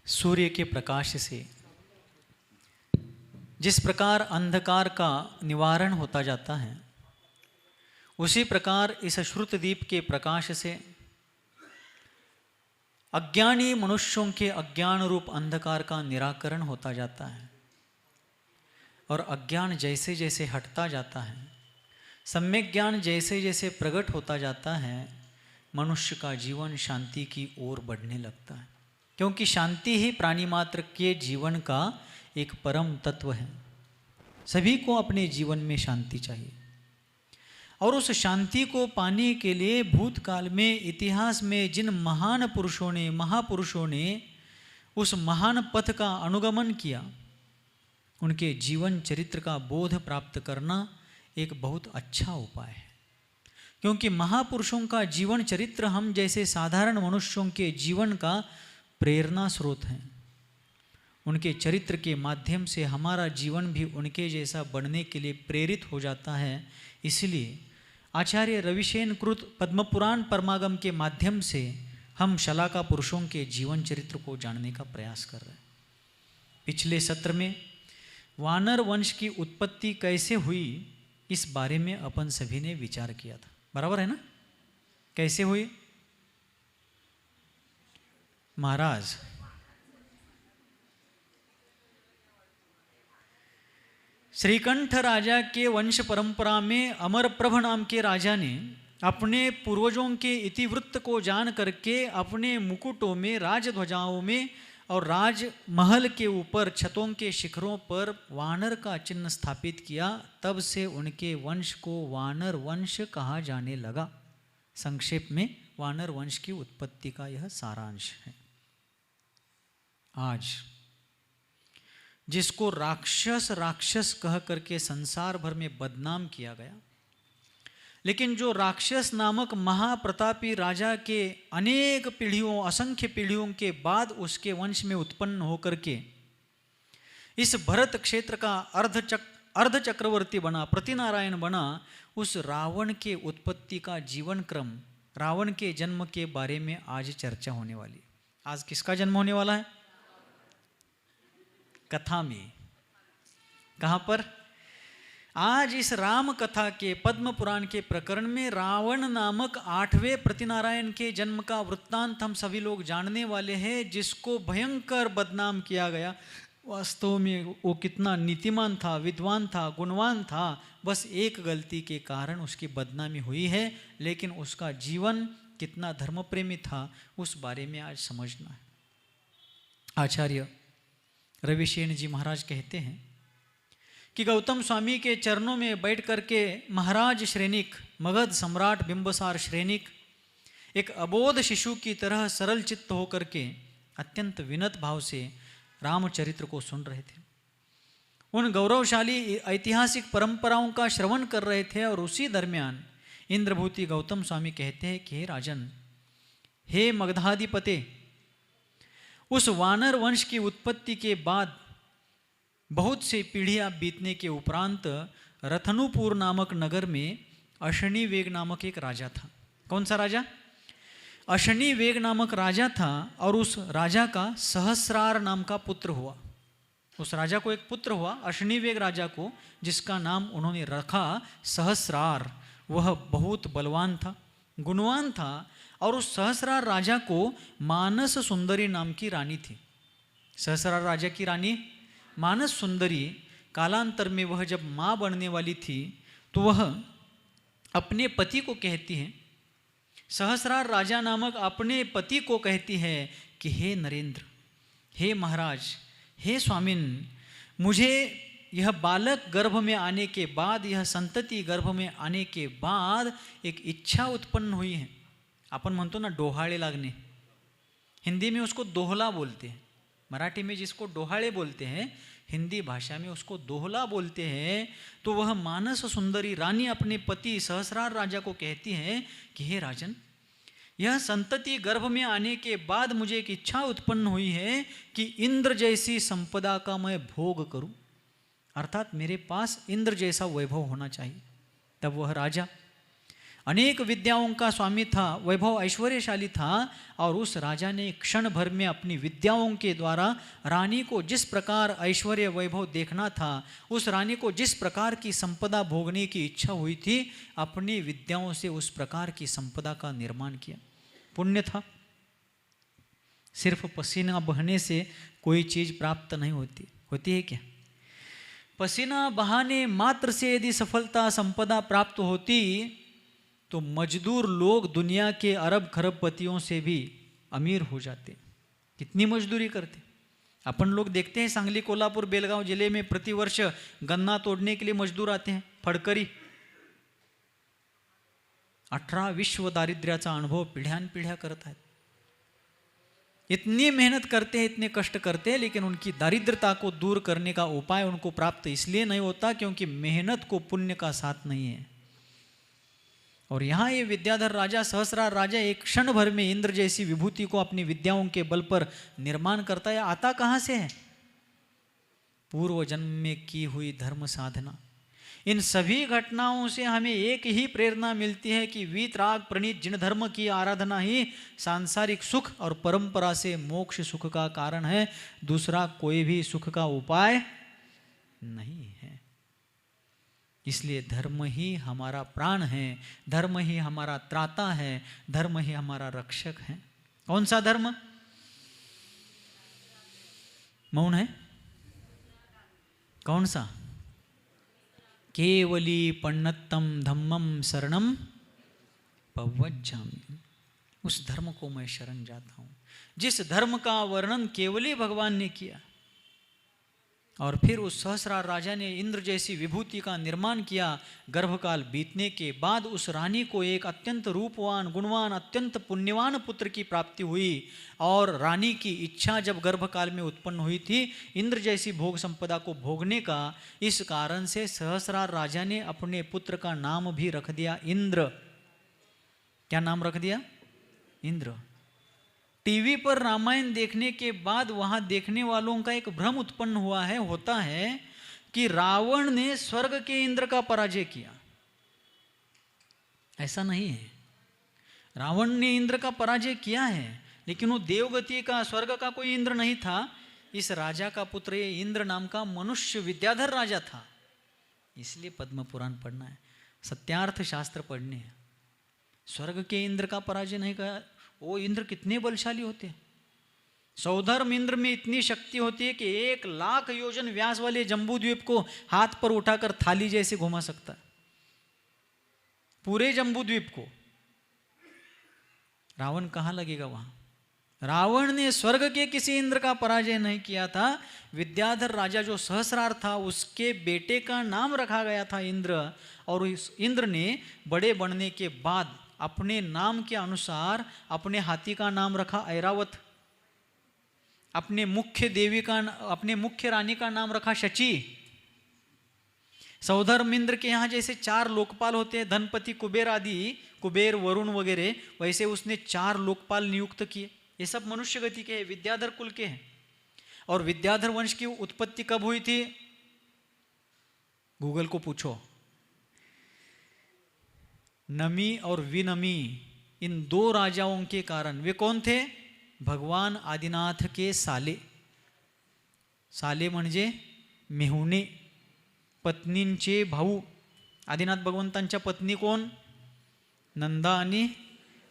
सूर्य के प्रकाश से जिस प्रकार अंधकार का निवारण होता जाता है, उसी प्रकार इस श्रुतदीप के प्रकाश से अज्ञानी मनुष्यों के अज्ञान रूप अंधकार का निराकरण होता जाता है। और अज्ञान जैसे जैसे हटता जाता है, सम्यक ज्ञान जैसे जैसे प्रकट होता जाता है, मनुष्य का जीवन शांति की ओर बढ़ने लगता है। क्योंकि शांति ही प्राणी मात्र के जीवन का एक परम तत्व है। सभी को अपने जीवन में शांति चाहिए, और उस शांति को पाने के लिए भूतकाल में, इतिहास में जिन महान पुरुषों ने, महापुरुषों ने उस महान पथ का अनुगमन किया, उनके जीवन चरित्र का बोध प्राप्त करना एक बहुत अच्छा उपाय है। क्योंकि महापुरुषों का जीवन चरित्र हम जैसे साधारण मनुष्यों के जीवन का प्रेरणा स्रोत है। उनके चरित्र के माध्यम से हमारा जीवन भी उनके जैसा बनने के लिए प्रेरित हो जाता है। इसलिए आचार्य रविशेन कृत पद्मपुराण परमागम के माध्यम से हम शलाका पुरुषों के जीवन चरित्र को जानने का प्रयास कर रहे हैं। पिछले सत्र में वानर वंश की उत्पत्ति कैसे हुई, इस बारे में अपन सभी ने विचार किया था। बराबर है ना? कैसे हुई महाराज? श्रीकंठ राजा के वंश परंपरा में अमरप्रभ नाम के राजा ने अपने पूर्वजों के इतिवृत्त को जान करके अपने मुकुटों में, राजध्वजाओं में और राजमहल के ऊपर छतों के शिखरों पर वानर का चिन्ह स्थापित किया। तब से उनके वंश को वानर वंश कहा जाने लगा। संक्षेप में वानर वंश की उत्पत्ति का यह सारांश है। आज जिसको राक्षस राक्षस कह करके संसार भर में बदनाम किया गया, लेकिन जो राक्षस नामक महाप्रतापी राजा के अनेक पीढ़ियों, असंख्य पीढ़ियों के बाद उसके वंश में उत्पन्न होकर के इस भरत क्षेत्र का अर्ध चक्रवर्ती बना, प्रतिनारायण बना, उस रावण के उत्पत्ति का जीवन क्रम, रावण के जन्म के बारे में आज चर्चा होने वाली। आज किसका जन्म होने वाला है? कथा में। कहाँ पर? आज इस राम कथा के पद्म पुराण के प्रकरण में रावण नामक 8वें प्रतिनारायण के जन्म का वृत्तांत हम सभी लोग जानने वाले हैं, जिसको भयंकर बदनाम किया गया। वास्तव में वो कितना नीतिमान था, विद्वान था, गुणवान था, बस एक गलती के कारण उसकी बदनामी हुई है। लेकिन उसका जीवन कितना धर्मप्रेमी था, उस बारे में आज समझना है। आचार्य रविशेन जी महाराज कहते हैं कि गौतम स्वामी के चरणों में बैठ करके महाराज श्रेनिक, मगध सम्राट बिंबसार श्रेनिक एक अबोध शिशु की तरह सरल चित्त होकर के अत्यंत विनत भाव से रामचरित्र को सुन रहे थे। उन गौरवशाली ऐतिहासिक परंपराओं का श्रवण कर रहे थे। और उसी दरमियान इंद्रभूति गौतम स्वामी कहते हैं कि हे राजन, हे मगधाधिपते, उस वानर वंश की उत्पत्ति के बाद बहुत से पीढ़ियां बीतने के उपरांत रतनुपुर नामक नगर में अशनिवेग नामक एक राजा था। कौन सा राजा? अशनिवेग नामक राजा था। और उस राजा का सहस्रार नाम का पुत्र हुआ। उस राजा को एक पुत्र हुआ, अशनिवेग राजा को, जिसका नाम उन्होंने रखा सहस्रार। वह बहुत बलवान था, गुणवान था। और उस सहस्रार राजा को मानस सुंदरी नाम की रानी थी। सहस्रार राजा की रानी मानस सुंदरी, कालांतर में वह जब माँ बनने वाली थी तो वह अपने पति को कहती है, सहस्रार राजा नामक अपने पति को कहती है कि हे नरेंद्र, हे महाराज, हे स्वामिन, मुझे यह बालक गर्भ में आने के बाद, यह संतति गर्भ में आने के बाद एक इच्छा उत्पन्न हुई है। अपन म्हणतो ना डोहाळे लागणे, हिंदी में उसको दोहला बोलते हैं। मराठी में जिसको डोहाळे बोलते हैं, हिंदी भाषा में उसको दोहला बोलते हैं। तो वह मानस सुंदरी रानी अपने पति सहस्रार राजा को कहती है कि हे राजन, यह संतति गर्भ में आने के बाद मुझे एक इच्छा उत्पन्न हुई है कि इंद्र जैसी संपदा का मैं भोग करूं, अर्थात मेरे पास इंद्र जैसा वैभव होना चाहिए। तब वह राजा अनेक विद्याओं का स्वामी था, वैभव ऐश्वर्यशाली था, और उस राजा ने क्षण भर में अपनी विद्याओं के द्वारा रानी को जिस प्रकार ऐश्वर्य वैभव देखना था, उस रानी को जिस प्रकार की संपदा भोगने की इच्छा हुई थी, अपनी विद्याओं से उस प्रकार की संपदा का निर्माण किया। पुण्य था। सिर्फ पसीना बहने से कोई चीज प्राप्त नहीं होती, होती है क्या? पसीना बहाने मात्र से यदि सफलता संपदा प्राप्त होती तो मजदूर लोग दुनिया के अरब खरबपतियों से भी अमीर हो जाते। कितनी मजदूरी करते। अपन लोग देखते हैं सांगली, कोल्हापुर, बेलगांव जिले में प्रतिवर्ष गन्ना तोड़ने के लिए मजदूर आते हैं, फडकरी। 18 विश्व दारिद्र्याचा अनुभव पिढ्यानपिढ्या करत आहेत। इतनी मेहनत करते हैं, इतने कष्ट करते हैं, लेकिन उनकी दारिद्रता को दूर करने का उपाय उनको प्राप्त इसलिए नहीं होता क्योंकि मेहनत को पुण्य का साथ नहीं है। और यहाँ ये विद्याधर राजा, सहस्रार राजा, एक क्षण भर में इंद्र जैसी विभूति को अपनी विद्याओं के बल पर निर्माण करता है। आता कहाँ से है? पूर्व जन्म में की हुई धर्म साधना। इन सभी घटनाओं से हमें एक ही प्रेरणा मिलती है कि वीतराग प्रणीत जिन धर्म की आराधना ही सांसारिक सुख और परंपरा से मोक्ष सुख का कारण है, दूसरा कोई भी सुख का उपाय नहीं है। इसलिए धर्म ही हमारा प्राण है, धर्म ही हमारा त्राता है, धर्म ही हमारा रक्षक है। कौन सा धर्म? मौन है? कौन सा? केवली पन्नत्तम धम्मम शरणम पवज्जामि। उस धर्म को मैं शरण जाता हूं जिस धर्म का वर्णन केवली भगवान ने किया। और फिर उस सहस्रार राजा ने इंद्र जैसी विभूति का निर्माण किया। गर्भकाल बीतने के बाद उस रानी को एक अत्यंत रूपवान, गुणवान, अत्यंत पुण्यवान पुत्र की प्राप्ति हुई। और रानी की इच्छा जब गर्भकाल में उत्पन्न हुई थी इंद्र जैसी भोग संपदा को भोगने का, इस कारण से सहस्रार राजा ने अपने पुत्र का नाम भी रख दिया इंद्र। क्या नाम रख दिया? इंद्र। टीवी पर रामायण देखने के बाद वहां देखने वालों का एक भ्रम उत्पन्न हुआ है, होता है कि रावण ने स्वर्ग के इंद्र का पराजय किया। ऐसा नहीं है। रावण ने इंद्र का पराजय किया है, लेकिन वो देवगति का, स्वर्ग का कोई इंद्र नहीं था। इस राजा का पुत्र ये इंद्र नाम का मनुष्य विद्याधर राजा था। इसलिए पद्म पुराण पढ़ना है, सत्यार्थ शास्त्र पढ़ने हैं। स्वर्ग के इंद्र का पराजय नहीं कहा। वो इंद्र कितने बलशाली होते हैं। सौधर्म इंद्र में इतनी शक्ति होती है कि 1 लाख योजन व्यास वाले जम्बू द्वीप को हाथ पर उठाकर थाली जैसे घुमा सकता है, पूरे जम्बू द्वीप को। रावण कहां लगेगा वहां? रावण ने स्वर्ग के किसी इंद्र का पराजय नहीं किया था। विद्याधर राजा जो सहस्रार था उसके बेटे का नाम रखा गया था इंद्र। और इस इंद्र ने बड़े बनने के बाद अपने नाम के अनुसार अपने हाथी का नाम रखा ऐरावत, अपने मुख्य रानी का नाम रखा शची। सौधर्म इंद्र के यहाँ जैसे 4 लोकपाल होते हैं, धनपति, कुबेर आदि, कुबेर, वरुण वगैरह, वैसे उसने 4 लोकपाल नियुक्त किए। ये सब मनुष्य गति के हैं, विद्याधर कुल के हैं। और विद्याधर वंश की उत्पत्ति कब हुई थी? गूगल को पूछो। नमी और विनमी, इन 2 राजाओं के कारण। वे कौन थे? भगवान आदिनाथ के साले। साले म्हणजे मेहुणे, पत्नींचे भाऊ। आदिनाथ भगवंतांच्या पत्नी कोण? नंदा आणि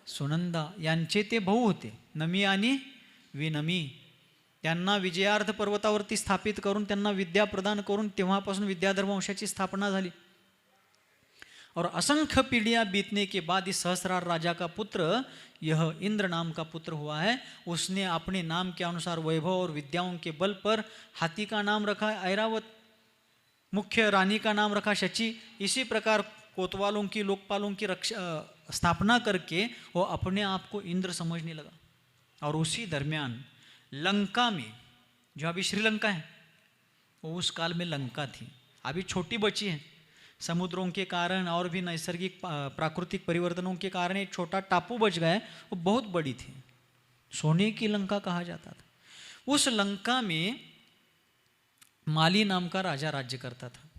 सुनंदा, यांचे ते भाऊ होते, नमी आणि विनमी। त्यांना विजयार्थ पर्वतावरती स्थापित करून त्यांना विद्या प्रदान करून तेव्हापासून विद्याधर वंशाची स्थापना झाली। और असंख्य पीढ़ियां बीतने के बाद इस सहस्रार राजा का पुत्र, यह इंद्र नाम का पुत्र हुआ है। उसने अपने नाम के अनुसार वैभव और विद्याओं के बल पर हाथी का नाम रखा ऐरावत, मुख्य रानी का नाम रखा शची। इसी प्रकार कोतवालों की, लोकपालों की स्थापना करके वो अपने आप को इंद्र समझने लगा। और उसी दरमियान लंका में, जो अभी श्रीलंका है, वो उस काल में लंका थी, अभी छोटी बची है। समुद्रों के कारण और भी नैसर्गिक प्राकृतिक परिवर्तनों के कारण एक छोटा टापू बच गया, वो बहुत बड़ी थी, सोने की लंका कहा जाता था। उस लंका में माली नाम का राजा राज्य करता था।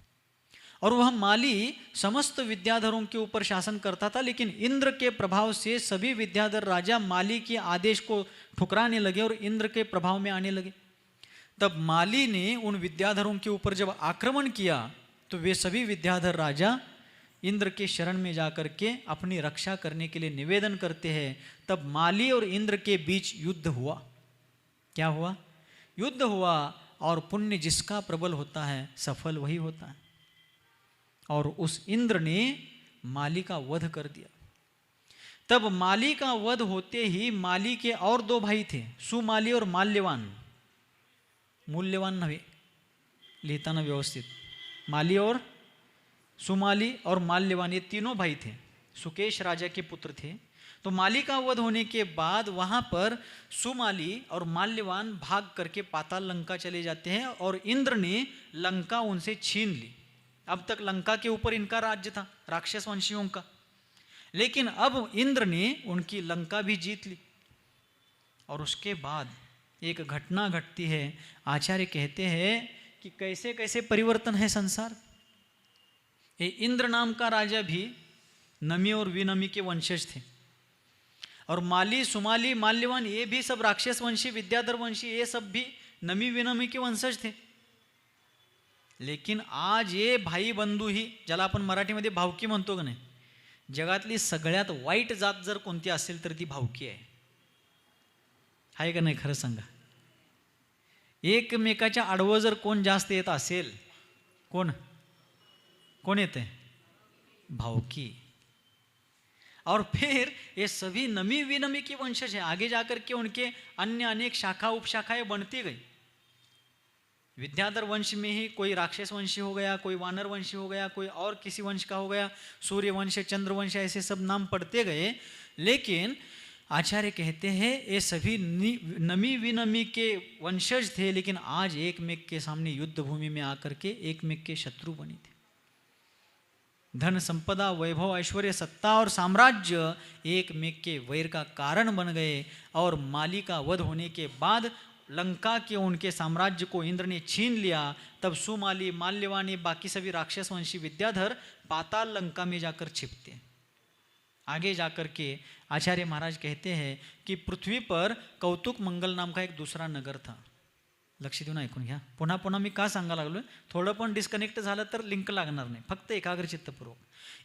और वह माली समस्त विद्याधरों के ऊपर शासन करता था, लेकिन इंद्र के प्रभाव से सभी विद्याधर राजा माली के आदेश को ठुकराने लगे और इंद्र के प्रभाव में आने लगे। तब माली ने उन विद्याधरों के ऊपर जब आक्रमण किया तो वे सभी विद्याधर राजा इंद्र के शरण में जाकर के अपनी रक्षा करने के लिए निवेदन करते हैं। तब माली और इंद्र के बीच युद्ध हुआ। क्या हुआ? युद्ध हुआ, और पुण्य जिसका प्रबल होता है सफल वही होता है। और उस इंद्र ने माली का वध कर दिया। तब माली का वध होते ही माली के और दो भाई थे, सुमाली और माल्यवान। मूल्यवान नव्हे, लिहिताना व्यवस्थित। माली और सुमाली और माल्यवान ये तीनों भाई थे, सुकेश राजा के पुत्र थे। तो माली का वध होने के बाद वहां पर सुमाली और माल्यवान भाग करके पाताल लंका चले जाते हैं और इंद्र ने लंका उनसे छीन ली। अब तक लंका के ऊपर इनका राज्य था, राक्षस वंशियों का, लेकिन अब इंद्र ने उनकी लंका भी जीत ली। और उसके बाद एक घटना घटती है। आचार्य कहते हैं कि कैसे कैसे परिवर्तन है संसार। ये इंद्र नाम का राजा भी नमी और विनमी के वंशज थे, और माली, सुमाली, माल्यवान ये भी सब राक्षस वंशी, विद्याधर वंशी, ये सब भी नमी विनमी के वंशज थे। लेकिन आज ये भाई बंधू ही, ज्याला आपण मराठीमध्ये भावकी म्हणतो का नाही, जगातली सगळ्यात वाईट जात जर कोणती असेल तर ती भावकी आहे का नाही? खरं सांगा. एकमेकाच्या आडवं जर कोण जास्त येत असेल, कोण कोण येते? भावकी. और फिर ये सभी नमी विनमी के वंशज हैं। आगे जाकर के उनके अन्य अनेक शाखा उपशाखाएं बनती गई। विद्याधर वंश में ही कोई राक्षस वंशी हो गया, कोई वानर वंशी हो गया, कोई और किसी वंश का हो गया, सूर्य वंश, चंद्र वंश, ऐसे सब नाम पढ़ते गए। लेकिन आचार्य कहते हैं ये सभी नमी विनमी के वंशज थे, लेकिन आज एक मेक के सामने युद्ध भूमि में आकर के एक मेक के शत्रु बने थे। धन संपदा, वैभव, ऐश्वर्य, सत्ता और साम्राज्य एक मेक के वैर का कारण बन गए। और माली का वध होने के बाद लंका के उनके साम्राज्य को इंद्र ने छीन लिया। तब सुमाली, माल्यवानी, बाकी सभी राक्षस वंशी विद्याधर पाताल लंका में जाकर छिपते। आगे जाकर के आचार्य महाराज कहते हैं कि पृथ्वी पर कौतुक मंगल नाम का एक दूसरा नगर था। लक्ष देऊन ऐकून घ्या. पुन्हा पुन्हा मी का सांगा लागलोय, थोडं पण डिस्कनेक्ट झालं तर लिंक लागणार नाही, फक्त एकाग्रचित्तपूर्वक.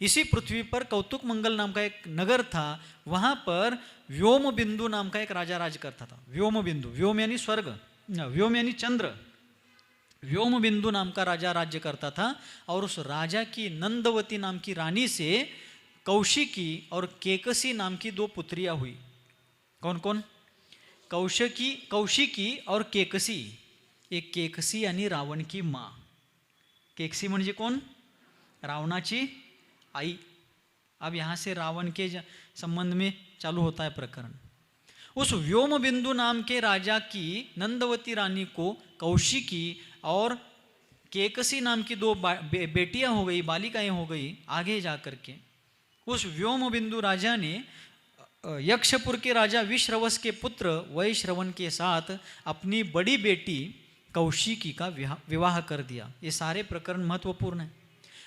इसी पृथ्वी पर कौतुक मंगल नाम का एक नगर था. वहां पर व्योम बिंदु नाम का एक राजा राज करता था. व्योम बिंदु, व्योम यानी स्वर्ग, व्योम यानी चंद्र. व्योम बिंदु नाम का राजा राज्य करता था. और उस राजा की नंदवती नाम की रानी से कौशिकी और केकसी नाम की दो पुत्रियां हुई. कौन कौन? कौशिकी और केकसी. एक केकसी यानी रावण की माँ. केकसी म्हणजे कौन? रावणाची आई. अब यहाँ से रावण के संबंध में चालू होता है प्रकरण. उस व्योम बिंदु नाम के राजा की नंदवती रानी को कौशिकी और केकसी नाम की दो बेटियां हो गई, बालिकाएं हो गई. आगे जाकर के उस व्योम बिंदु राजा ने यक्षपुर के राजा विश्रवस के पुत्र वैश्रवन के साथ अपनी बड़ी बेटी कौशिकी का विवाह कर दिया. ये सारे प्रकरण महत्वपूर्ण है.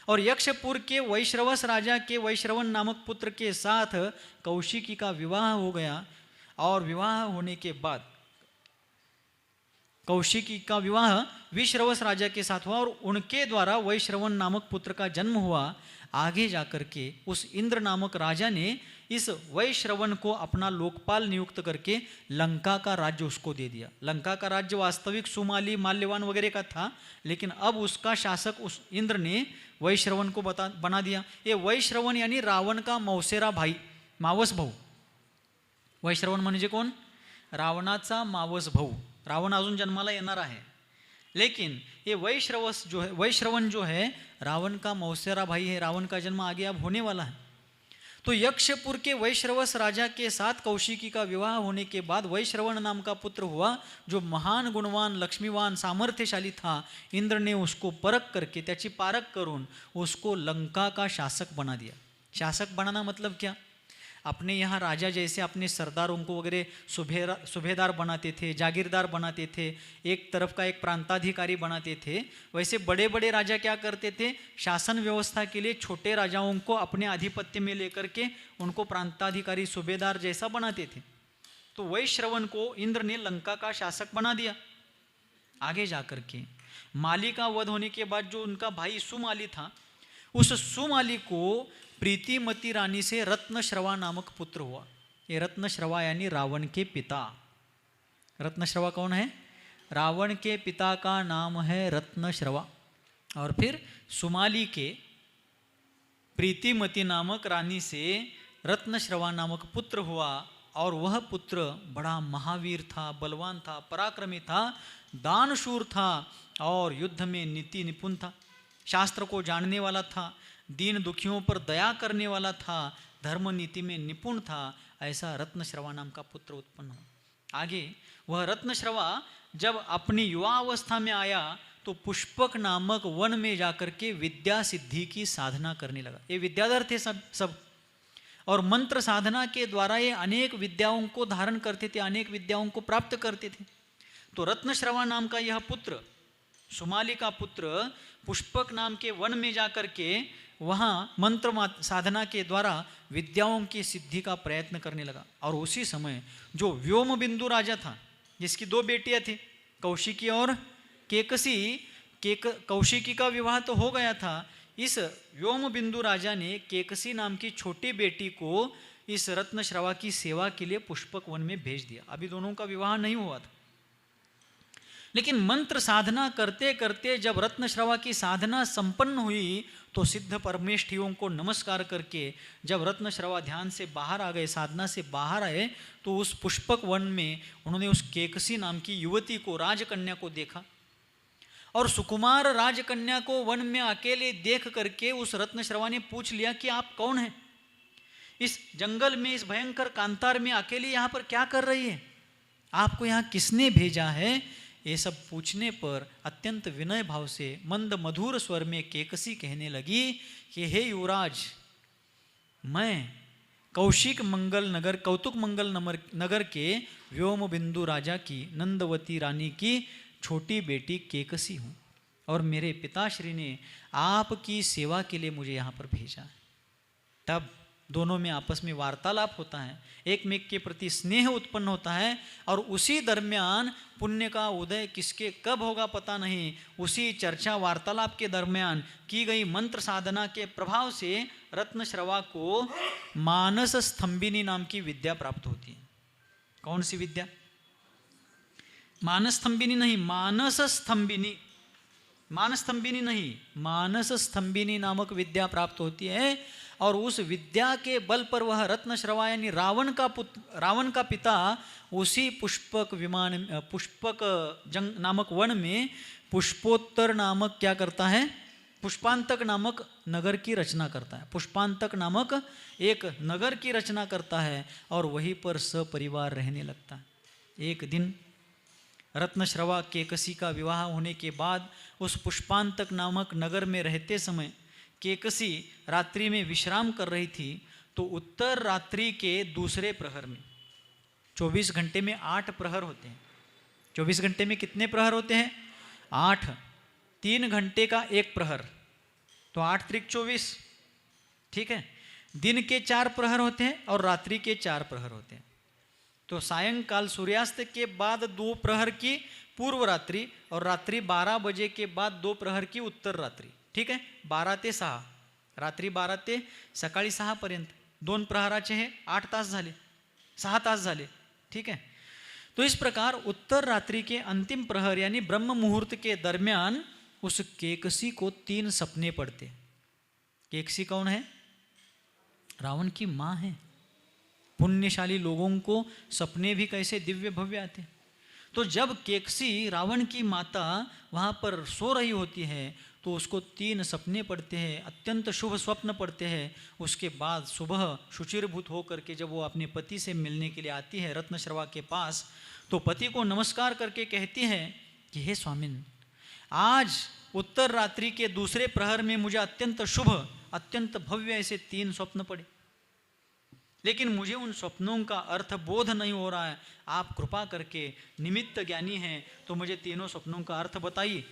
और यक्षपुर के वैश्रवस राजा के वैश्रवन नामक पुत्र के साथ कौशिकी का विवाह हो गया. और विवाह होने के बाद कौशिकी का विवाह विश्रवस राजा के साथ हुआ और उनके द्वारा वैश्रवन नामक पुत्र का जन्म हुआ. आगे जाकर के उस इंद्र नामक राजा ने इस वैश्रवन को अपना लोकपाल नियुक्त करके लंका का राज्य उसको दे दिया. लंका का राज्य वास्तविक सुमाली, माल्यवान वगैरह का था, लेकिन अब उसका शासक उस इंद्र ने वैश्रवन को बना दिया. ये वैश्रवन यानी रावण का मौसेरा भाई, मावस भाऊ. वैश्रवन म्हणजे कोण? रावणाचा मावस भाऊ. रावण अजून जन्माला येणार आहे, लेकिन ये वैश्रवन जो है रावण का मौसेरा भाई है. रावण का जन्म आगे अब होने वाला है. तो यक्षपुर के वैश्रवस राजा के साथ कौशिकी का विवाह होने के बाद वैश्रवन नाम का पुत्र हुआ, जो महान, गुणवान, लक्ष्मीवान, सामर्थ्यशाली था. इंद्र ने उसको परख करके, त्याची पारख करून उसको लंका का शासक बना दिया. शासक बनाना मतलब क्या? अपने यहाँ राजा जैसे अपने सरदारों को वगैरह सूबेदार बनाते थे, जागीरदार बनाते थे, एक तरफ का एक प्रांताधिकारी बनाते थे, वैसे बड़े बड़े राजा क्या करते थे, शासन व्यवस्था के लिए छोटे राजाओं को अपने आधिपत्य में लेकर के उनको प्रांताधिकारी सूबेदार जैसा बनाते थे। तो वैश्रवण को इंद्र ने लंका का शासक बना दिया। आगे जाकर के माली का वध होने के बाद जो उनका भाई सुमाली था, उस सुमाली को प्रीतिमती रानी से रत्नश्रवा नामक पुत्र हुआ। ये रत्नश्रवा यानी रावण के पिता। रत्नश्रवा कौन है? रावण के पिता का नाम है रत्नश्रवा। और फिर सुमाली के प्रीतिमती नामक रानी से रत्नश्रवा नामक पुत्र हुआ। और वह पुत्र बड़ा महावीर था, बलवान था, पराक्रमी था, दानशूर था और युद्ध में नीति निपुण था, शास्त्र को जानने वाला था, दीन दुखियों पर दया करने वाला था, धर्म नीति में निपुण था। ऐसा रत्नश्रवा नाम का पुत्र उत्पन्न हुआ। आगे वह रत्नश्रवा जब अपनी युवा अवस्था में आया तो पुष्पक नामक वन में जाकर के विद्या सिद्धि की साधना करने लगा। ये विद्याधर थे सब और मंत्र साधना के द्वारा ये अनेक विद्याओं को धारण करते थे, अनेक विद्याओं को प्राप्त करते थे। तो रत्नश्रवा नाम का यह पुत्र, सुमाली का पुत्र, पुष्पक नाम के वन में जाकर के वहाँ मंत्र साधना के द्वारा विद्याओं की सिद्धि का प्रयत्न करने लगा। और उसी समय जो व्योम बिंदु राजा था, जिसकी 2 बेटियां थी, कौशिकी और केकसी, कौशिकी का विवाह तो हो गया था। इस व्योम बिंदु राजा ने केकसी नाम की छोटी बेटी को इस रत्नश्रवा की सेवा के लिए पुष्पक वन में भेज दिया। अभी दोनों का विवाह नहीं हुआ था, लेकिन मंत्र साधना करते करते जब रत्नश्रवा की साधना संपन्न हुई तो सिद्ध परमेष्ठियों को नमस्कार करके जब रत्नश्रवा ध्यान से बाहर आ गए, साधना से बाहर आए, तो उस पुष्पक वन में उन्होंने उस केकसी नाम की युवती को, राजकन्या को देखा। और सुकुमार राजकन्या को वन में अकेले देख करके उस रत्नश्रवा ने पूछ लिया कि आप कौन हैं? इस जंगल में, इस भयंकर कांतार में अकेले यहाँ पर क्या कर रही है? आपको यहाँ किसने भेजा है? ये सब पूछने पर अत्यंत विनय भाव से मंद मधुर स्वर में केकसी कहने लगी कि हे युवराज, मैं कौशिक मंगल नगर, कौतुक मंगल नगर के व्योम बिंदु राजा की, नंदवती रानी की छोटी बेटी केकसी हूँ और मेरे पिताश्री ने आपकी सेवा के लिए मुझे यहाँ पर भेजा है। तब दोनों में आपस में वार्तालाप होता है, एक में के प्रति स्नेह उत्पन्न होता है। और उसी दरमियान पुण्य का उदय किसके कब होगा पता नहीं, उसी चर्चा वार्तालाप के दरमियान की गई मंत्र साधना के प्रभाव से रत्नश्रवा को मानस स्तंभिनी नाम की विद्या प्राप्त होती है। कौन सी विद्या? मानस स्तंभिनी नहीं, मानस स्तंभिनी, मानस स्तंभिनी नहीं, मानस स्तंभिनी नामक विद्या प्राप्त होती है। और उस विद्या के बल पर वह रत्नश्रवा यानी रावण का पिता उसी पुष्पक जंग नामक वन में पुष्पोत्तर नामक क्या करता है, पुष्पांतक नामक नगर की रचना करता है। पुष्पांतक नामक एक नगर की रचना करता है और वहीं पर सपरिवार रहने लगता है। एक दिन रत्नश्रवा केकसी का विवाह होने के बाद उस पुष्पांतक नामक नगर में रहते समय केकसी रात्रि में विश्राम कर रही थी। तो उत्तर रात्रि के दूसरे प्रहर में, 24 घंटे में 8 प्रहर होते हैं। 24 घंटे में कितने प्रहर होते हैं? 8। 3 घंटे का एक प्रहर, तो 8 त्रिक 24, ठीक है। दिन के 4 प्रहर होते हैं और रात्रि के 4 प्रहर होते हैं। तो सायंकाल सूर्यास्त के बाद 2 प्रहर की पूर्व रात्रि और रात्रि 12 बजे के बाद 2 प्रहर की उत्तर रात्रि, ठीक आहे। 12 ते 6, रात्री 12 ते सकाळी 6 पर्यंत 2 प्रहराचे हे 8 तास झाले, 6 तास झाले, ठीक है। तो इस प्रकार उत्तर रात्रि के अंतिम प्रहर यानी ब्रह्म मुहूर्त के दरमियान उस केकसी को 3 सपने पड़ते। केकसी कौन है? रावण की माँ है। पुण्यशाली लोगों को सपने भी कैसे दिव्य भव्य आते। तो जब केकसी रावण की माता वहाँ पर सो रही होती है तो उसको 3 सपने पड़ते हैं, अत्यंत शुभ स्वप्न पड़ते हैं। उसके बाद सुबह शुचिरभूत होकर के जब वो अपने पति से मिलने के लिए आती है रत्नश्रवा के पास, तो पति को नमस्कार करके कहती है कि हे स्वामिन, आज उत्तर रात्रि के दूसरे प्रहर में मुझे अत्यंत शुभ, अत्यंत भव्य ऐसे 3 स्वप्न पड़े। लेकिन मुझे उन स्वप्नों का अर्थ बोध नहीं हो रहा है। आप कृपा करके निमित्त ज्ञानी हैं, तो मुझे तीनों स्वप्नों का अर्थ बताइए।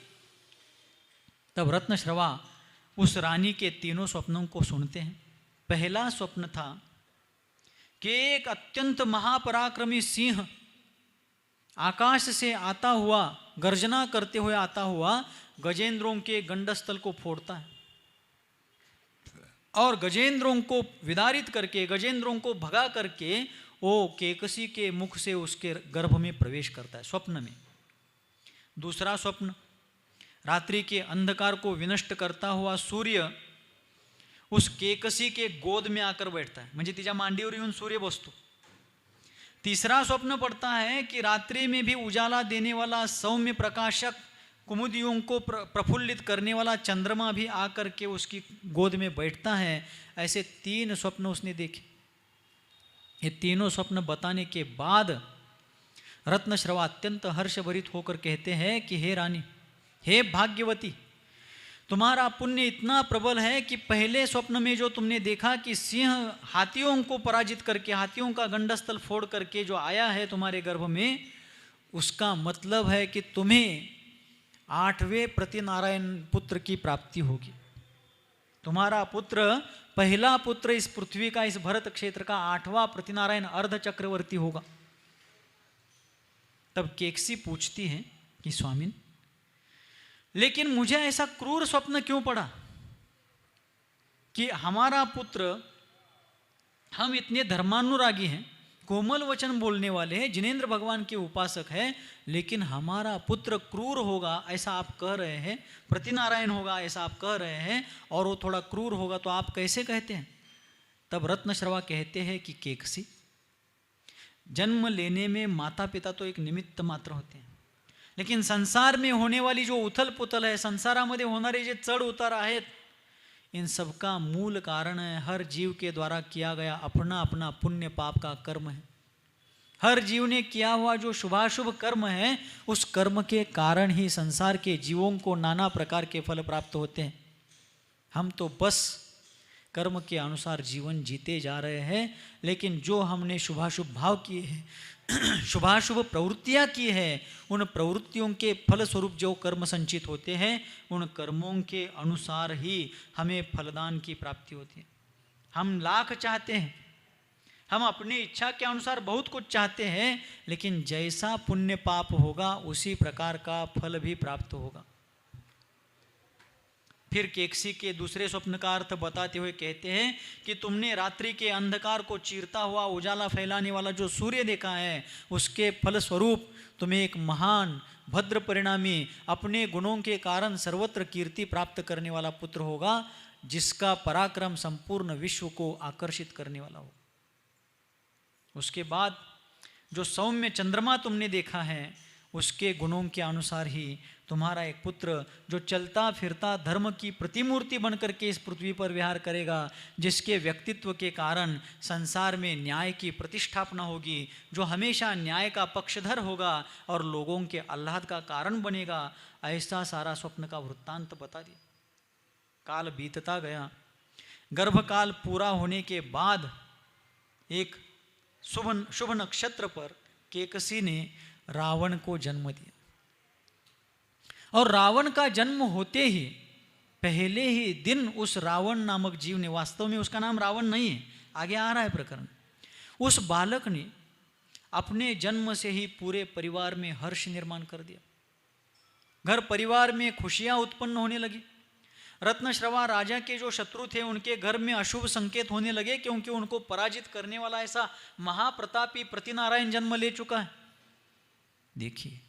तब रत्नश्रवा उस रानी के तीनों स्वप्नों को सुनते हैं। पहला स्वप्न था कि एक अत्यंत महापराक्रमी सिंह आकाश से आता हुआ, गर्जना करते हुए आता हुआ गजेंद्रों के गंडस्थल को फोड़ता है और गजेंद्रों को विदारित करके, गजेंद्रों को भगा करके वो केकसी के मुख से उसके गर्भ में प्रवेश करता है स्वप्न में। दूसरा स्वप्न, रात्रि के अंधकार को विनष्ट करता हुआ सूर्य उस केकसी के गोद में आकर बैठता है, म्हणजे तिच्या मांडीवर येऊन सूर्य बसतो। तीसरा स्वप्न पड़ता है कि रात्रि में भी उजाला देने वाला सौम्य प्रकाशक, कुमुदियों को प्रफुल्लित करने वाला चंद्रमा भी आकर के उसकी गोद में बैठता है। ऐसे 3 स्वप्न उसने देखे। ये तीनों स्वप्न बताने के बाद रत्नश्रवा अत्यंत हर्षभरित होकर कहते हैं कि हे रानी, हे भाग्यवती, तुम्हारा पुण्य इतना प्रबल है कि पहले स्वप्न में जो तुमने देखा कि सिंह हाथियों को पराजित करके, हाथियों का गंडस्थल फोड़ करके जो आया है तुम्हारे गर्भ में, उसका मतलब है कि तुम्हें 8वें प्रतिनारायण पुत्र की प्राप्ति होगी। तुम्हारा पुत्र, पहला पुत्र इस पृथ्वी का, इस भरत क्षेत्र का 8वां प्रतिनारायण अर्ध चक्रवर्ती होगा। तब केकसी पूछती है कि स्वामिन, लेकिन मुझे ऐसा क्रूर स्वप्न क्यों पड़ा कि हमारा पुत्र, हम इतने धर्मानुरागी हैं, कोमल वचन बोलने वाले हैं, जिनेंद्र भगवान के उपासक हैं, लेकिन हमारा पुत्र क्रूर होगा ऐसा आप कह रहे हैं, प्रतिनारायण होगा ऐसा आप कह रहे हैं, और वो थोड़ा क्रूर होगा तो आप कैसे कहते हैं? तब रत्नश्रवा कहते हैं कि केकसी, जन्म लेने में माता पिता तो एक निमित्त मात्र होते हैं, लेकिन संसार में होने वाली जो उथल पुथल है, संसारामध्ये होणारे जे चढ उतार आहेत, इन सबका मूल कारण है हर जीव के द्वारा किया गया अपना अपना पुण्य पाप का कर्म है। हर जीव ने किया हुआ जो शुभाशुभ कर्म है, उस कर्म के कारण ही संसार के जीवों को नाना प्रकार के फल प्राप्त होते हैं। हम तो बस कर्म के अनुसार जीवन जीते जा रहे हैं, लेकिन जो हमने शुभाशुभ भाव किए हैं, शुभाशुभ प्रवृत्तियाँ की है, उन प्रवृत्तियों के फल स्वरूप जो कर्म संचित होते हैं, उन कर्मों के अनुसार ही हमें फलदान की प्राप्ति होती है। हम लाख चाहते हैं, हम अपनी इच्छा के अनुसार बहुत कुछ चाहते हैं, लेकिन जैसा पुण्य पाप होगा उसी प्रकार का फल भी प्राप्त होगा। फिर केकसी के दूसरे स्वप्न का अर्थ बताते हुए कहते हैं कि तुमने रात्रि के अंधकार को चीरता हुआ उजाला फैलाने वाला जो सूर्य देखा है, उसके फल स्वरूप तुम्हें एक महान भद्र परिणामी, अपने गुणों के कारण सर्वत्र कीर्ति प्राप्त करने वाला पुत्र होगा, जिसका पराक्रम संपूर्ण विश्व को आकर्षित करने वाला हो। उसके बाद जो सौम्य चंद्रमा तुमने देखा है, उसके गुणों के अनुसार ही तुम्हारा एक पुत्र जो चलता फिरता धर्म की प्रतिमूर्ति बनकर के इस पृथ्वी पर विहार करेगा, जिसके व्यक्तित्व के कारण संसार में न्याय की प्रतिष्ठापना होगी, जो हमेशा न्याय का पक्षधर होगा और लोगों के आह्लाद का कारण बनेगा। ऐसा सारा स्वप्न का वृत्तांत बता दिया। काल बीतता गया। गर्भकाल पूरा होने के बाद एक शुभ नक्षत्र पर केकसी ने रावण को जन्म दिया, और रावण का जन्म होते ही पहले ही दिन उस रावण नामक जीव ने, वास्तव में उसका नाम रावण नहीं है, आगे आ रहा है प्रकरण, उस बालक ने अपने जन्म से ही पूरे परिवार में हर्ष निर्माण कर दिया। घर परिवार में खुशियां उत्पन्न होने लगी। रत्नश्रवा राजा के जो शत्रु थे, उनके घर में अशुभ संकेत होने लगे, क्योंकि उनको पराजित करने वाला ऐसा महाप्रतापी प्रतिनारायण जन्म ले चुका है। देखिए,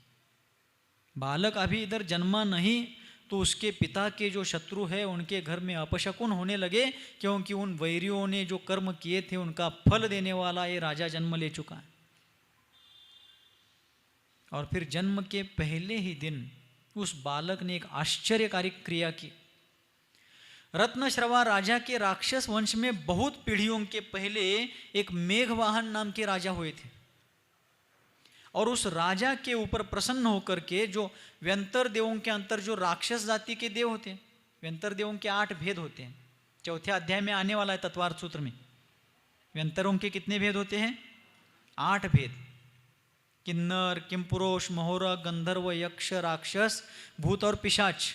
बालक अभी इधर जन्मा नहीं तो उसके पिता के जो शत्रु है उनके घर में अपशकुन होने लगे, क्योंकि उन वैरियों ने जो कर्म किए थे उनका फल देने वाला ये राजा जन्म ले चुका है। और फिर जन्म के पहले ही दिन उस बालक ने एक आश्चर्यकारी क्रिया की। रत्नश्रवा राजा के राक्षस वंश में बहुत पीढ़ियों के पहले एक मेघवाहन नाम के राजा हुए थे, और उस राजा के ऊपर प्रसन्न होकर के जो व्यंतर देवों के अंतर जो राक्षस जाति के देव होते हैं, व्यंतर देवों के 8 भेद होते हैं, 4थे अध्याय में आने वाला है तत्वार्थ सूत्र में। व्यंतरों के कितने भेद होते हैं? 8 भेद। किन्नर, किमपुरुष, महोरा, गंधर्व, यक्ष, राक्षस, भूत और पिशाच।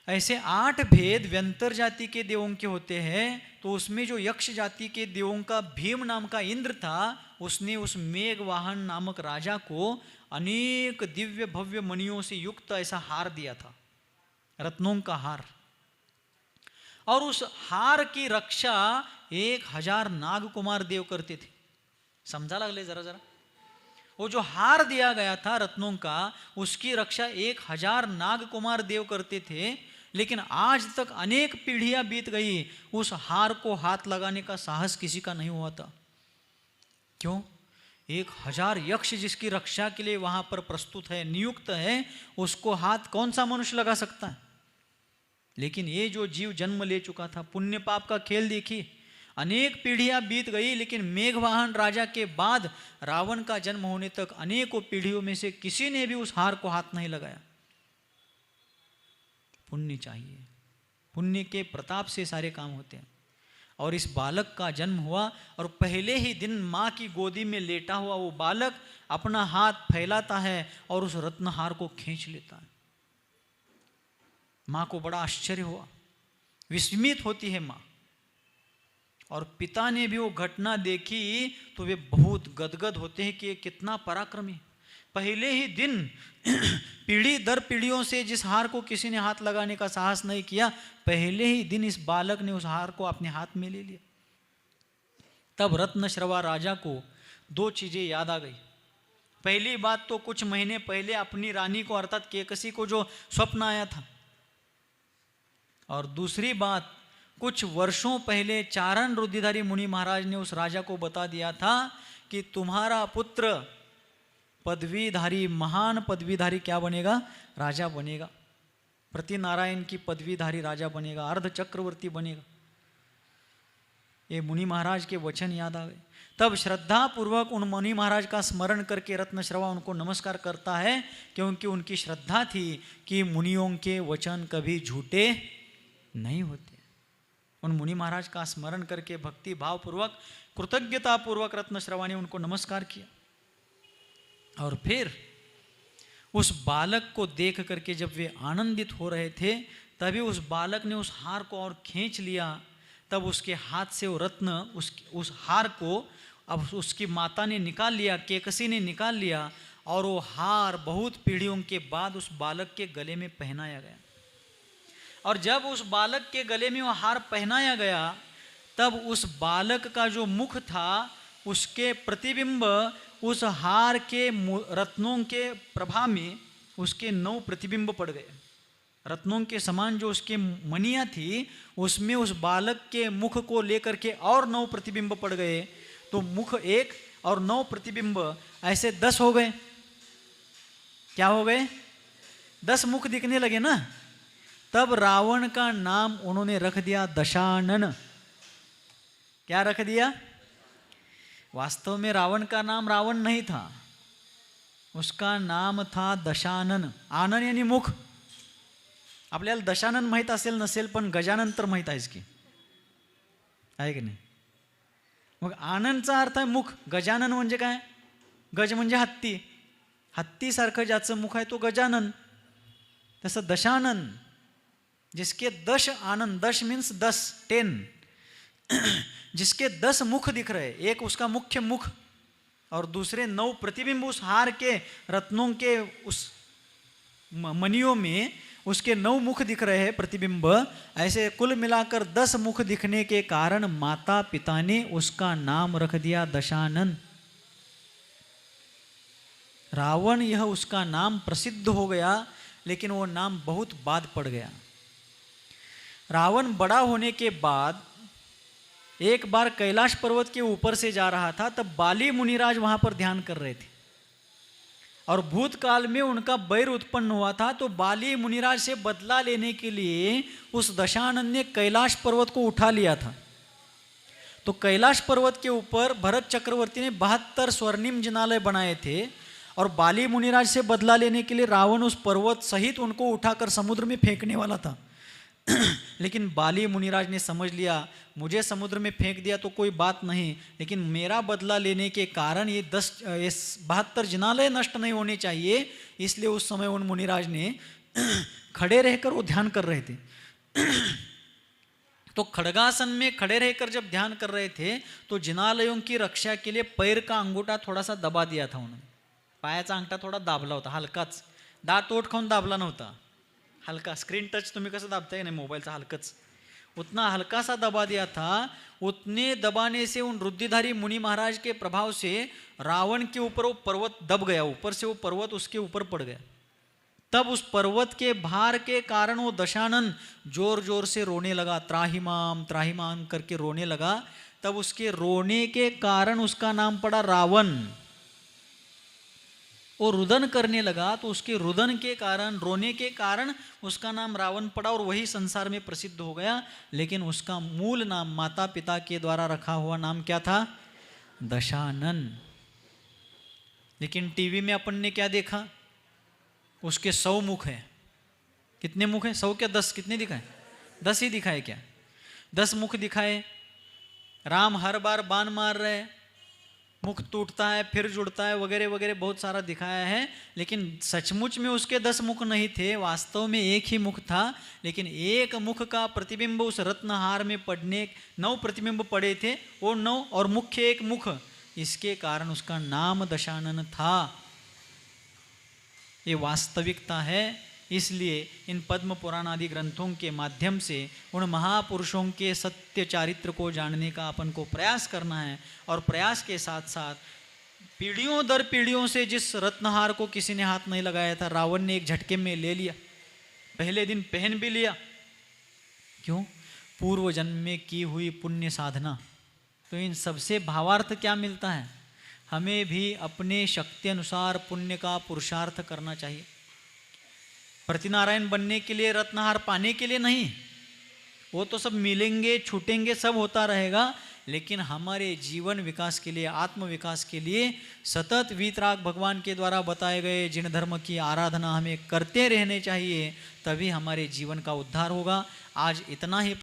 ऐसे 8 भेद व्यंतर जाति के देवों के होते हैं। तो उसमें जो यक्ष जाति के देवों का भीम नाम का इंद्र था, उसने उस मेघवाहन नामक राजा को अनेक दिव्य भव्य मणियों से युक्त ऐसा हार दिया था, रत्नों का हार। और उस हार की रक्षा 1000 नाग कुमार देव करते थे। समझा लगले जरा जरा? वो जो हार दिया गया था रत्नों का, उसकी रक्षा 1000 नाग कुमार देव करते थे। लेकिन आज तक अनेक पीढ़ियां बीत गई, उस हार को हाथ लगाने का साहस किसी का नहीं हुआ था। क्यों? 1000 यक्ष जिसकी रक्षा के लिए वहां पर प्रस्तुत है, नियुक्त है, उसको हाथ कौन सा मनुष्य लगा सकता है? लेकिन ये जो जीव जन्म ले चुका था, पुण्य पाप का खेल देखिए, अनेक पीढ़ियां बीत गई, लेकिन मेघवाहन राजा के बाद रावण का जन्म होने तक अनेकों पीढ़ियों में से किसी ने भी उस हार को हाथ नहीं लगाया। पुण्य चाहिए, पुण्य के प्रताप से सारे काम होते हैं। और इस बालक का जन्म हुआ और पहले ही दिन माँ की गोदी में लेटा हुआ वो बालक अपना हाथ फैलाता है और उस रत्नहार को खींच लेता है। माँ को बड़ा आश्चर्य हुआ, विस्मित होती है माँ। और पिता ने भी वो घटना देखी तो वे बहुत गदगद होते हैं कि ये कितना पराक्रमी। पहले ही दिन पीढ़ी दर पीढ़ियों से जिस हार को किसी ने हाथ लगाने का साहस नहीं किया, पहले ही दिन इस बालक ने उस हार को अपने हाथ में ले लिया। तब रत्नश्रवा राजा को 2 चीजें याद आ गई। पहली बात तो कुछ महीने पहले अपनी रानी को अर्थात केकसी को जो स्वप्न आया था, और दूसरी बात कुछ वर्षों पहले चारण रुद्धिधारी मुनि महाराज ने उस राजा को बता दिया था कि तुम्हारा पुत्र पदवीधारी, महान पदवीधारी क्या बनेगा? राजा बनेगा। प्रतिनारायण की पदवीधारी राजा बनेगा, अर्ध चक्रवर्ती बनेगा। ये मुनि महाराज के वचन याद आ गए। तब श्रद्धा पूर्वक उन मुनि महाराज का स्मरण करके रत्नश्रवा उनको नमस्कार करता है, क्योंकि उनकी श्रद्धा थी कि मुनियों के वचन कभी झूठे नहीं होते। उन मुनि महाराज का स्मरण करके भक्ति भाव पूर्वक, कृतज्ञता पूर्वक रत्नश्रवा ने उनको नमस्कार किया। और फिर उस बालक को देख करके जब वे आनंदित हो रहे थे, तभी उस बालक ने उस हार को और खींच लिया। तब उसके हाथ से वो रत्न, उस हार को अब उसकी माता ने निकाल लिया, केकसी ने निकाल लिया, और वो हार बहुत पीढ़ियों के बाद उस बालक के गले में पहनाया गया। और जब उस बालक के गले में वो हार पहनाया गया, तब उस बालक का जो मुख था, उसके प्रतिबिंब उस हार के रत्नों के प्रभा में उसके 9 प्रतिबिंब पड़ गए। रत्नों के समान जो उसके मणियाँ थी, उसमें उस बालक के मुख को लेकर के और 9 प्रतिबिंब पड़ गए। तो मुख 1 और 9 प्रतिबिंब, ऐसे 10 हो गए। क्या हो गए? 10 मुख दिखने लगे ना। तब रावण का नाम उन्होंने रख दिया दशानन। क्या रख दिया? वास्तव में रावण का नाम रावण नहीं था, उसका नाम था दशानन। आनन यानी मुख। आपल्याला दशानन माहीत असेल नसेल, पण गजानन तर माहीत आहेच की, आहे की नाही? मग आननचा अर्थ आहे मुख, गजानन म्हणजे काय? गज म्हणजे हत्ती, हत्तीसारखं ज्याचं मुख आहे तो गजानन। तसं दशानन, जिसके 10 आनंद, 10 मीन्स 10, 10, जिसके 10 मुख दिख रहे, एक उसका मुख्य मुख और दूसरे 9 प्रतिबिंब उस हार के रत्नों के उस मणियों में, उसके 9 मुख दिख रहे हैं प्रतिबिंब। ऐसे कुल मिलाकर 10 मुख दिखने के कारण माता पिता ने उसका नाम रख दिया दशानन। रावण यह उसका नाम प्रसिद्ध हो गया, लेकिन वो नाम बहुत बाद पड़ गया। रावण बड़ा होने के बाद एक बार कैलाश पर्वत के ऊपर से जा रहा था, तब बाली मुनिराज वहां पर ध्यान कर रहे थे और भूतकाल में उनका बैर उत्पन्न हुआ था। तो बाली मुनिराज से बदला लेने के लिए उस दशानन ने कैलाश पर्वत को उठा लिया था। तो कैलाश पर्वत के ऊपर भरत चक्रवर्ती ने 72 स्वर्णिम जिनालय बनाए थे और बाली मुनिराज से बदला लेने के लिए रावण उस पर्वत सहित उनको उठाकर समुद्र में फेंकने वाला था। लेकिन बाली मुनिराज ने समझ लिया, मुझे समुद्र में फेंक दिया तो कोई बात नहीं, लेकिन मेरा बदला लेने के कारण ये 72 जिनालय नष्ट नहीं होने चाहिए। इसलिए उस समय उन मुनिराज ने खड़े रहकर वो ध्यान कर रहे थे। तो खड़गासन में खड़े रहकर जब ध्यान कर रहे थे तो जिनालयों की रक्षा के लिए पैर का अंगूठा थोड़ा सा दबा दिया था उन्होंने। पायाचा अंगठा थोडा दाबला होता, हलकाच, दात ओठ खाऊन दाबला नव्हता, हल्का। स्क्रीन टच तुम्ही कसं दाबताय नाही मोबाईलचा, हलकच, उतना हल्का सा दबा दिया था। उतने दबाने से उन रुद्धिधारी मुनि महाराज के प्रभाव से रावण के ऊपर वो पर्वत दब गया, ऊपर से वो पर्वत उसके ऊपर पड़ गया। तब उस पर्वत के भार के कारण वो दशानन जोर जोर से रोने लगा, त्राहिमाम त्राहिमाम करके रोने लगा। तब उसके रोने के कारण उसका नाम पड़ा रावण। वो रुदन करने लगा तो उसके रुदन के कारण, रोने के कारण उसका नाम रावण पड़ा और वही संसार में प्रसिद्ध हो गया। लेकिन उसका मूल नाम माता पिता के द्वारा रखा हुआ नाम क्या था? दशानन। लेकिन टीवी में अपन ने क्या देखा? उसके 100 मुख है। कितने मुख है? 100 क्या 10? कितने दिखाए? 10 ही दिखाए क्या? 10 मुख दिखाए। राम हर बार बाण मार रहे, मुख टूटता है फिर जुड़ता है वगैरह वगैरह बहुत सारा दिखाया है। लेकिन सचमुच में उसके 10 मुख नहीं थे, वास्तव में एक ही मुख था। लेकिन एक मुख का प्रतिबिंब उस रत्नहार में पड़ने 9 प्रतिबिंब पड़े थे, वो 9 और मुख्य एक मुख, इसके कारण उसका नाम दशानन था। ये वास्तविकता है। इसलिए इन पद्म पुराण आदि ग्रंथों के माध्यम से उन महापुरुषों के सत्य चारित्र को जानने का अपन को प्रयास करना है। और प्रयास के साथ साथ पीढ़ियों दर पीढ़ियों से जिस रत्नहार को किसी ने हाथ नहीं लगाया था, रावण ने एक झटके में ले लिया, पहले दिन पहन भी लिया। क्यों? पूर्व जन्म में की हुई पुण्य साधना। तो इन सबसे भावार्थ क्या मिलता है? हमें भी अपने शक्ति अनुसार पुण्य का पुरुषार्थ करना चाहिए। प्रतिनारायण बनने के लिए, रत्नहार पाने के लिए नहीं, वो तो सब मिलेंगे छूटेंगे सब होता रहेगा। लेकिन हमारे जीवन विकास के लिए, आत्म विकास के लिए सतत वीतराग भगवान के द्वारा बताए गए जिन धर्म की आराधना हमें करते रहने चाहिए, तभी हमारे जीवन का उद्धार होगा। आज इतना ही।